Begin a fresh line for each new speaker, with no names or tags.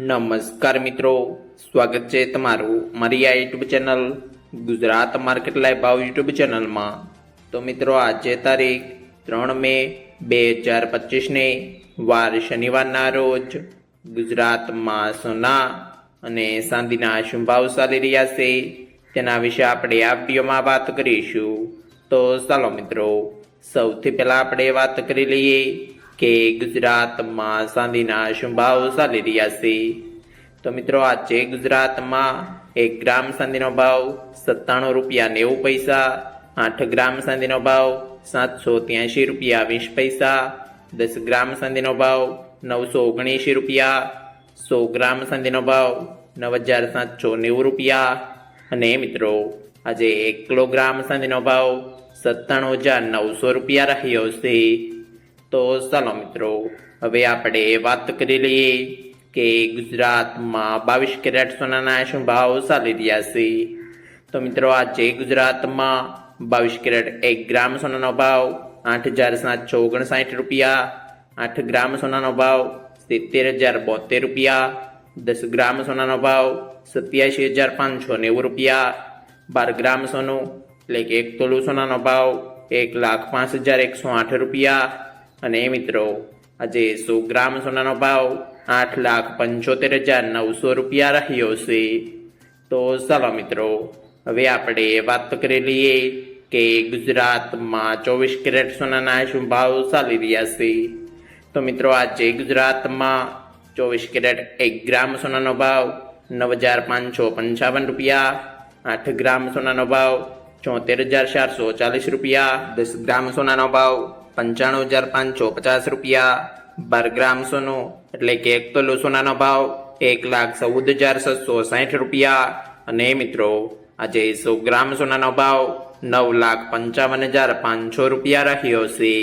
નમસ્કાર મિત્રો, સ્વાગત છે તમારું મારી આ YouTube channel Gujarat market live ભાવ યુટ્યુબ ચેનલમાં। તો મિત્રો આજે તારીખ 3 મે 2025ને વાર શનિવારના રોજ ગુજરાતમાં સોના અને ચાંદીના શું ભાવ ચાલી રહ્યા છે તેના વિશે આપણે આ વિડીયોમાં વાત કરીશું। તો ચાલો મિત્રો, સૌથી પહેલા આપણે વાત કરી લઈએ કે ગુજરાતમાં ચાંદીના શું ભાવ ચાલી રહ્યા છે। તો મિત્રો આજે ગુજરાતમાં 1 ગ્રામ ચાંદીનો ભાવ 97 રૂપિયા 90 પૈસા, 8 ગ્રામ ચાંદીનો ભાવ 783 રૂપિયા 20 પૈસા, 10 ગ્રામ ચાંદીનો ભાવ 979 રૂપિયા, 100 ગ્રામ ચાંદીનો ભાવ 9790 રૂપિયા અને મિત્રો આજે 1 કિલોગ્રામ ચાંદીનો ભાવ 97900 રૂપિયા રહ્યો છે। તો ચાલો મિત્રો, હવે આપણે વાત કરી લઈએ કે ગુજરાતમાં 22 કેરેટ સોનાના શું ભાવ ચાલી રહ્યા છે। તો મિત્રો આજે ગુજરાતમાં 22 કેરેટ 1 ગ્રામ સોનાનો ભાવ 8759 રૂપિયા, 8 ગ્રામ સોનાનો ભાવ 70072 રૂપિયા, 10 ગ્રામ સોનાનો ભાવ 87590 રૂપિયા, 12 ગ્રામ સોનું એટલે કે 1 તોલું સોનાનો ભાવ 1,05,108 રૂપિયા અને મિત્રો આજે 100 ગ્રામ સોનાનો ભાવ 8,75,900 રૂપિયા રહ્યો છે। તો ચાલો મિત્રો, હવે આપણે વાત કરી લઈએ કે ગુજરાતમાં 24 કેરેટ સોનાના શું ભાવ ચાલી રહ્યા છે। તો મિત્રો આજે ગુજરાતમાં 24 કેરેટ 1 ગ્રામ સોનાનો ભાવ 9,555 રૂપિયા, 8 ગ્રામ સોનાનો ભાવ 74,440 રૂપિયા, 10 ગ્રામ સોનાનો ભાવ 95,550 રૂપિયા, 12 ગ્રામ સોનું એટલે કે 1 તોલું સોનાનો ભાવ 1,14,760 રૂપિયા અને મિત્રો આજે 100 ગ્રામ સોનાનો ભાવ 9,55,500 રૂપિયા રહ્યો છે।